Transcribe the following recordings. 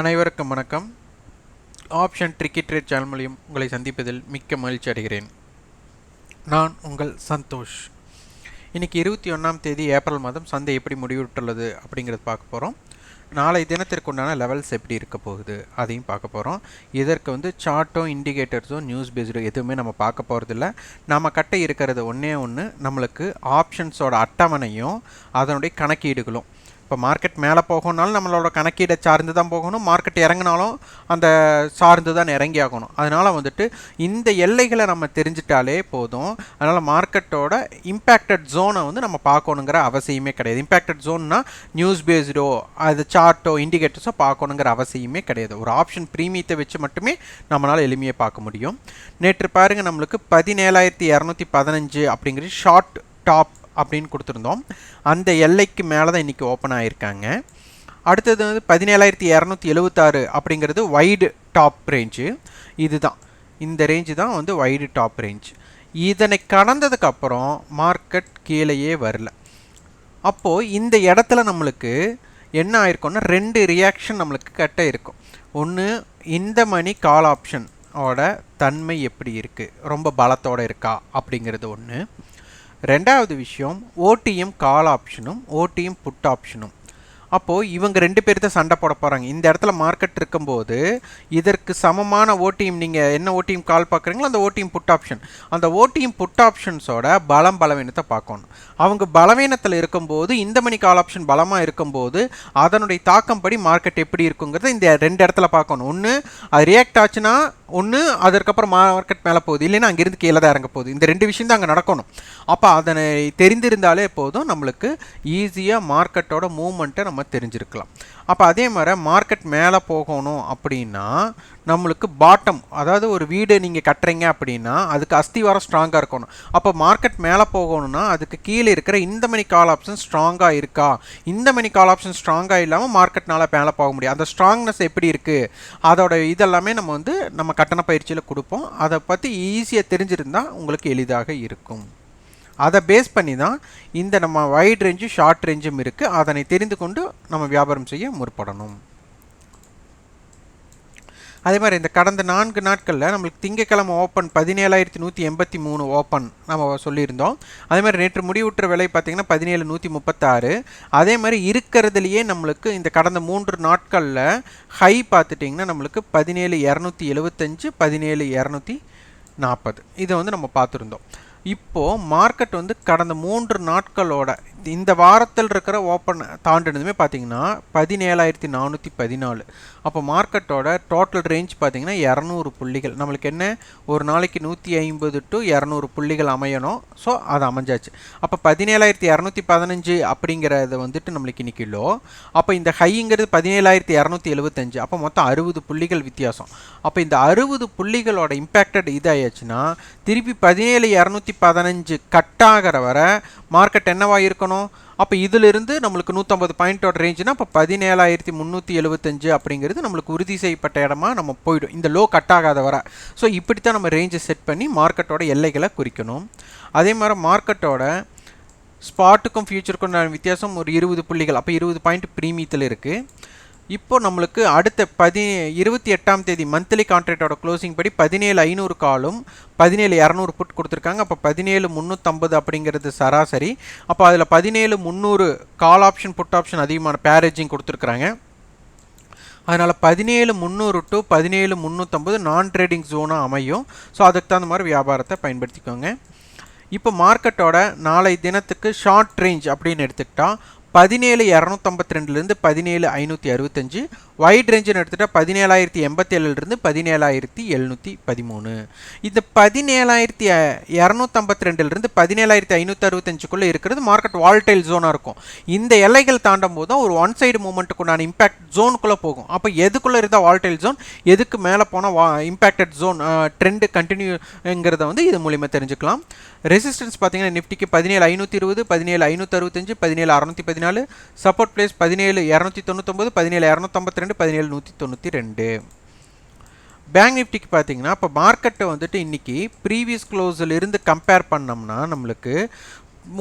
அனைவருக்கும் வணக்கம். Option tricky trade channel மூலியம் உங்களை சந்திப்பதில் மிக்க மகிழ்ச்சி அடைகிறேன். நான் உங்கள் சந்தோஷ். இன்றைக்கி 21ஆம் தேதி ஏப்ரல் மாதம் சந்தை எப்படி முடிவுற்றுள்ளது அப்படிங்கிறது பார்க்க போகிறோம். நாளை தினத்திற்குண்டான லெவல்ஸ் எப்படி இருக்க போகுது அதையும் பார்க்க போகிறோம். இதற்கு சார்ட்டோ இண்டிகேட்டர்ஸோ நியூஸ் பேஸ்டோ எதுவுமே நம்ம பார்க்க போகிறதில்ல. நம்ம கட்ட இருக்கிறது ஒன்று நம்மளுக்கு ஆப்ஷன்ஸோட அட்டவணையும் அதனுடைய கணக்கீடுகளும். இப்போ மார்க்கெட் மேலே போகணுனாலும் நம்மளோட கணக்கீடை சார்ந்து தான் போகணும், மார்க்கெட் இறங்கினாலும் அந்த சார்ந்து தான் இறங்கி ஆகணும். அதனால் இந்த எல்லைகளை நம்ம தெரிஞ்சிட்டாலே போதும். அதனால் மார்க்கெட்டோட இம்பேக்டட் ஜோனை நம்ம பார்க்கணுங்கிற அவசியமே கிடையாது. இம்பேக்டட் ஜோன்னா நியூஸ் பேஸ்டோ அது சார்ட்டோ இண்டிகேட்டர்ஸோ பார்க்கணுங்கிற அவசியமே கிடையாது. ஒரு ஆப்ஷன் ப்ரீமியத்தை வச்சு மட்டுமே நம்மளால் எளிமையாக பார்க்க முடியும். நேற்று பாருங்கள், நம்மளுக்கு 17,215 அப்படிங்கிறது ஷார்ட் டாப் அப்படின்னு கொடுத்துருந்தோம். அந்த எல்லைக்கு மேலே தான் இன்றைக்கி ஓப்பன் ஆகியிருக்காங்க. அடுத்தது 17,276 அப்படிங்கிறது வைடு டாப் ரேஞ்சு. இதுதான் இந்த ரேஞ்சு தான் வைடு டாப் ரேஞ்ச். இதனை கடந்ததுக்கப்புறம் மார்க்கெட் கீழேயே வரல. அப்போது இந்த இடத்துல நம்மளுக்கு என்ன ஆயிருக்கும்னா 2 ரியாக்ஷன் நம்மளுக்கு கட்ட இருக்கும். ஒன்று, இந்த மணி கால் ஆப்ஷனோட தன்மை எப்படி இருக்குது, ரொம்ப பலத்தோடு இருக்கா அப்படிங்கிறது ஒன்று. ரெண்டாவது விஷயம், ஓடிஎம் கால் ஆப்ஷனும் ஓடிஎம் புட் ஆப்ஷனும். அப்போது இவங்க 2 பேர் தான் சண்டை போட போகிறாங்க. இந்த இடத்துல மார்க்கெட் இருக்கும்போது இதற்கு சமமான ஓடிஎம், நீங்கள் என்ன ஓடிஎம் கால் பார்க்குறீங்களோ அந்த ஓடிஎம் புட் ஆப்ஷன், அந்த ஓடிஎம் புட் ஆப்ஷன்ஸோட பலவீனத்தை பார்க்கணும். அவங்க பலவீனத்தில் இருக்கும்போது இந்த மணி கால் ஆப்ஷன் பலமாக இருக்கும்போது அதனுடைய தாக்கம் படி மார்க்கெட் எப்படி இருக்குங்கிறத இந்த 2 இடத்துல பார்க்கணும். ஒன்று அது ரியாக்ட் ஆச்சுன்னா, ஒன்று அதற்கப்புறம் மார்க்கெட் மேலே போகுது, இல்லைன்னா அங்கேருந்து கீழே தான் இறங்க போகுது. இந்த 2 விஷயம் தான் அங்கே நடக்கணும். அப்போ அதனை தெரிந்திருந்தாலே போதும், நம்மளுக்கு ஈஸியாக மார்க்கெட்டோட மூவ்மெண்ட்டை நம்ம தெரிஞ்சிருக்கலாம். அப்போ அதே மாதிரி மார்க்கெட் மேலே போகணும் அப்படின்னா நம்மளுக்கு பாட்டம், அதாவது ஒரு வீடு நீங்கள் கட்டுறீங்க அப்படின்னா அதுக்கு அஸ்திவாரம் ஸ்ட்ராங்காக இருக்கணும். அப்போ மார்க்கெட் மேலே போகணும்னா அதுக்கு கீழே இருக்கிற இந்த மணி கால் ஆப்ஷன் ஸ்ட்ராங்காக இருக்கா, இந்த மணி கால் ஆப்ஷன் ஸ்ட்ராங்காக இல்லாமல் மார்க்கெட்னால மேலே போக முடியும். அந்த ஸ்ட்ராங்னஸ் எப்படி இருக்குது அதோட இதெல்லாமே நம்ம கட்டண பயிற்சியில் கொடுப்போம். அதை பற்றி ஈஸியாக தெரிஞ்சிருந்தால் உங்களுக்கு எளிதாக இருக்கும். அதை பேஸ் பண்ணி தான் இந்த நம்ம வைட் ரேஞ்சும் ஷார்ட் ரேஞ்சும் இருக்குது. அதனை தெரிந்து கொண்டு நம்ம வியாபாரம் செய்ய முற்படணும். அதே மாதிரி இந்த கடந்த 4 நாட்களில் நம்மளுக்கு திங்கக்கிழமை ஓப்பன் 17,183 ஓப்பன் நம்ம சொல்லியிருந்தோம். அதே மாதிரி நேற்று முடிவுற்ற விலை பார்த்திங்கன்னா 17,136. அதே மாதிரி இருக்கிறதுலையே நம்மளுக்கு இந்த கடந்த 3 நாட்களில் ஹை பார்த்துட்டிங்கன்னா நம்மளுக்கு 17,275, 17,240 இதை நம்ம பார்த்துருந்தோம். இப்போது மார்க்கெட் கடந்த 3 நாட்களோட இந்த வாரத்தில் இருக்கிற ஓப்பன் தாண்டினதுமே பார்த்தீங்கன்னா 17,414. அப்போ மார்க்கெட்டோட டோட்டல் ரேஞ்ச் பார்த்தீங்கன்னா 200 புள்ளிகள். நம்மளுக்கு என்ன, ஒரு நாளைக்கு 150 to 200 புள்ளிகள் அமையணும். ஸோ அது அமைஞ்சாச்சு. அப்போ 17,215 அப்படிங்கிறது நம்மளுக்கு இன்னைக்கு லோ. அப்போ இந்த ஹைங்கிறது 17,275. அப்போ மொத்தம் 60 புள்ளிகள் வித்தியாசம். அப்போ இந்த 60 புள்ளிகளோட இம்பேக்டட் இதாகிடுச்சுன்னா திருப்பி 17,215 கட் ஆகிற வரை மார்க்கெட் என்னவாக இருக்கணும். அப்போ இதிலிருந்து நம்மளுக்கு 150 பாயிண்டோட ரேஞ்சுனா அப்போ 17,375 அப்படிங்கிறது நம்மளுக்கு உறுதி செய்யப்பட்ட இடமா நம்ம போயிடும், இந்த லோ கட் ஆகாத வர. ஸோ இப்படித்தான் நம்ம ரேஞ்சை செட் பண்ணி மார்க்கெட்டோட எல்லைகளை குறிக்கணும். அதே மாதிரி மார்க்கெட்டோட ஸ்பாட்டுக்கும் ஃபியூச்சருக்கும் வித்தியாசம் ஒரு 20 புள்ளிகள். அப்போ 20 பாயிண்ட் ப்ரீமியத்தில் இருக்குது. இப்போ நம்மளுக்கு அடுத்த 28ஆம் தேதி மந்த்லி கான்ட்ராக்டோட க்ளோசிங் படி 17,500 காலும் 17,200 புட் கொடுத்துருக்காங்க. அப்போ 17,350 அப்படிங்கிறது சராசரி. அப்போ அதில் 17,300 கால் ஆப்ஷன் புட் ஆப்ஷன் அதிகமான பேரேஜிங் கொடுத்துருக்குறாங்க. அதனால் 17,300 to 17,350 நான் ட்ரேடிங் ஜோனாக அமையும். ஸோ அதுக்கு தகுந்த மாதிரி வியாபாரத்தை பயன்படுத்திக்கோங்க. இப்போ மார்க்கெட்டோட நாளை தினத்துக்கு ஷார்ட் ரேஞ்ச் அப்படின்னு எடுத்துக்கிட்டால் 17,252 17,565, வைட் ரேஞ்சுன்னு எடுத்துகிட்டா 17,087 17,713. இந்த 17,252 17,565 இருக்கிறது மார்க்கெட் வால்டைல் ஜோனாக இருக்கும். இந்த எல்லைகள் தாண்டும் போது தான் ஒரு ஒன் சைடு மூமெண்ட்டுக்குண்டான இம்பாக்ட் ஜோனுக்குள்ளே போகும். அப்போ எதுக்குள்ளே இருந்தால் வால்டைல் ஜோன், எதுக்கு மேலே போனால் இம்பாக்டட் ஜோன் ட்ரெண்டு கண்டினியூங்கிறத இது மூலிமா தெரிஞ்சுக்கலாம். ரெசிஸ்டன்ஸ் பார்த்தீங்கன்னா நிஃப்டிக்கு 17,520 17,565 17,614, சப்போர்ட் பிளேஸ் 17,299 17,252 17,192. பேங்க் நிஃப்டிக்கு பார்த்தீங்கன்னா இப்போ மார்க்கெட்டை இன்னைக்கு ப்ரீவியஸ் க்ளோஸில் இருந்து கம்பேர் பண்ணோம்னா நம்மளுக்கு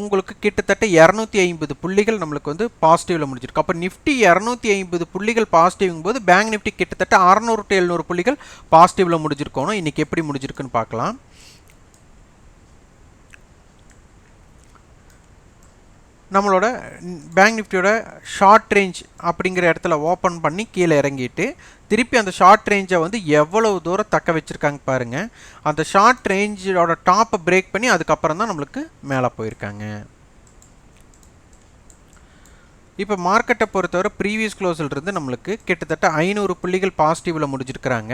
உங்களுக்கு கிட்டத்தட்ட 250 புள்ளிகள் நம்மளுக்கு வந்து பாசிட்டிவ்ல முடிஞ்சிருக்கு. அப்போ நிஃப்டி 250 புள்ளிகள் பாசிட்டிவ்ங்கும் போது பேங்க் நிஃப்டி கிட்டத்தட்ட 600 to 700 புள்ளிகள் பாசிட்டிவ்ல முடிஞ்சிருக்கணும். இன்னைக்கு எப்படி முடிஞ்சிருக்குன்னு பார்க்கலாம். நம்மளோட பேங்க் நிஃப்டியோட ஷார்ட் ரேஞ்ச் அப்படிங்கிற இடத்துல ஓப்பன் பண்ணி கீழே இறங்கிட்டு திருப்பி அந்த ஷார்ட் ரேஞ்சை வந்து எவ்வளவு தூரம் தக்க வச்சுருக்காங்க பாருங்கள். அந்த ஷார்ட் ரேஞ்சோட டாப்பை பிரேக் பண்ணி அதுக்கப்புறம் தான் நம்மளுக்கு மேலே போயிருக்காங்க. இப்போ மார்க்கெட்டை பொறுத்தவரை ப்ரீவியஸ் க்ளோஸிலிருந்து நம்மளுக்கு கிட்டத்தட்ட 500 புள்ளிகள் பாசிட்டிவில் முடிஞ்சிருக்கிறாங்க.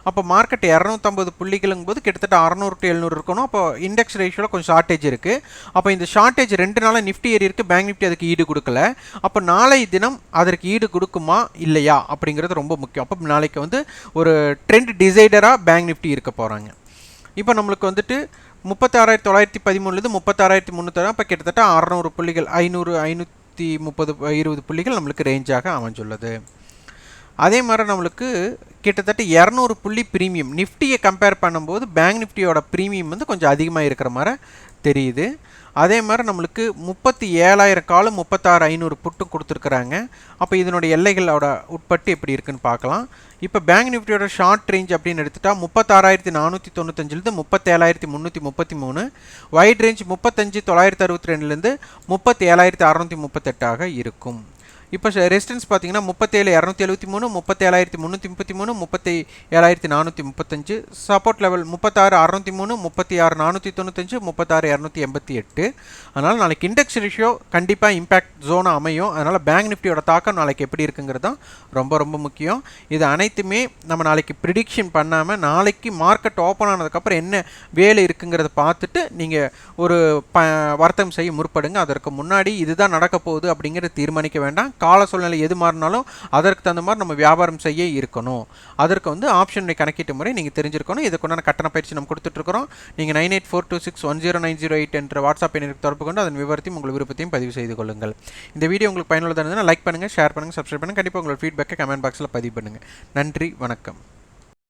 அப்போ மார்க்கெட் 250 புள்ளிகளுங்கும் போது கிட்டத்தட்ட 600 to 700 இருக்கணும். அப்போ இண்டெக்ஸ் ரேஷியோவில் கொஞ்சம் ஷார்ட்டேஜ் இருக்குது. அப்போ இந்த ஷார்ட்டேஜ் 2 நாளாக நிஃப்டி ஏறி இருக்குது, பேங்க் நிஃப்டி அதுக்கு ஈடு கொடுக்கல. அப்போ நாளை தினம் அதற்கு ஈடு கொடுக்குமா இல்லையா அப்படிங்கிறது ரொம்ப முக்கியம். அப்போ நாளைக்கு வந்து ஒரு ட்ரெண்ட் டிசைடராக பேங்க் நிஃப்டி இருக்க போகிறாங்க. இப்போ நம்மளுக்கு வந்துட்டு 36,913 36,300, அப்போ கிட்டத்தட்ட 600 புள்ளிகள் 530-20 புள்ளிகள் நம்மளுக்கு ரேஞ்சாக அமைஞ்சுள்ளது. அதே மாதிரி நம்மளுக்கு கிட்டத்தட்ட 200 புள்ளி ப்ரீமியம் நிஃப்டியை கம்பேர் பண்ணும்போது பேங்க் நிஃப்டியோட ப்ரீமியம் வந்து கொஞ்சம் அதிகமாக இருக்கிற மாதிரி தெரியுது. அதே மாதிரி நம்மளுக்கு 37,000 காலும் 36,500 புட்டும் கொடுத்துருக்குறாங்க. அப்போ இதனுடைய எல்லைகளோட உட்பட்டு எப்படி இருக்குன்னு பார்க்கலாம். இப்போ பேங்க் நிஃப்டியோட ஷார்ட் ரேஞ்ச் அப்படின்னு எடுத்துட்டா 36,495 37,333, வைட் ரேஞ்ச் 35,962 37,638 இருக்கும். இப்போ ரெசிஸ்டன்ஸ் பார்த்தீங்கன்னா 37,273, 37,333, 37,435. Support level 36,603, 36,495, 36,288. அதனால் நாளைக்கு இண்டெக்ஸ் ரேஷியோ கண்டிப்பாக இம்பேக்ட் ஜோனாக அமையும். அதனால் பேங்க் நிஃப்டியோட தாக்கம் நாளைக்கு எப்படி இருக்குங்கிறது தான் ரொம்ப ரொம்ப முக்கியம். இது அனைத்துமே நம்ம நாளைக்கு ப்ரிடிக்ஷன் பண்ணாமல் நாளைக்கு மார்க்கெட் ஓப்பன் ஆனதுக்கப்புறம் என்ன வேலை இருக்குங்கிறத பார்த்துட்டு நீங்கள் ஒரு வர்த்தகம் செய்ய முற்படுங்க. அதற்கு முன்னாடி இதுதான் நடக்க போகுது அப்படிங்கிறத தீர்மானிக்க வேண்டாம். கால சூழ்நிலை எது மாறினாலும் அதற்கு தகுந்த மாதிரி நம்ம வியாபாரம் செய்ய இருக்கணும். அதற்கு வந்து ஆப்ஷன் கணக்கீட்டு முறை நீங்கள் தெரிஞ்சிருக்கணும். இதுக்குண்டான கட்டண பயிற்சி நம்ம கொடுத்துட்ருக்கிறோம். நீங்கள் 9842610908 என்ற வாட்ஸ்அப் எண்ணிற்கு தொடர்பு கொண்டு அதன் விவரத்தையும் உங்கள் விருப்பத்தையும் பதிவு செய்து கொள்ளுங்கள். இந்த வீடியோ உங்களுக்கு பயனுள்ளதாக இருந்ததுன்னா லைக் பண்ணுங்கள், ஷேர் பண்ணுங்கள், சப்ஸ்கிரைப் பண்ணுங்கள். கண்டிப்பாக உங்களோட ஃபீட்பேக்கை கமெண்ட் பாக்ஸில் பதிவு பண்ணுங்கள். நன்றி, வணக்கம்.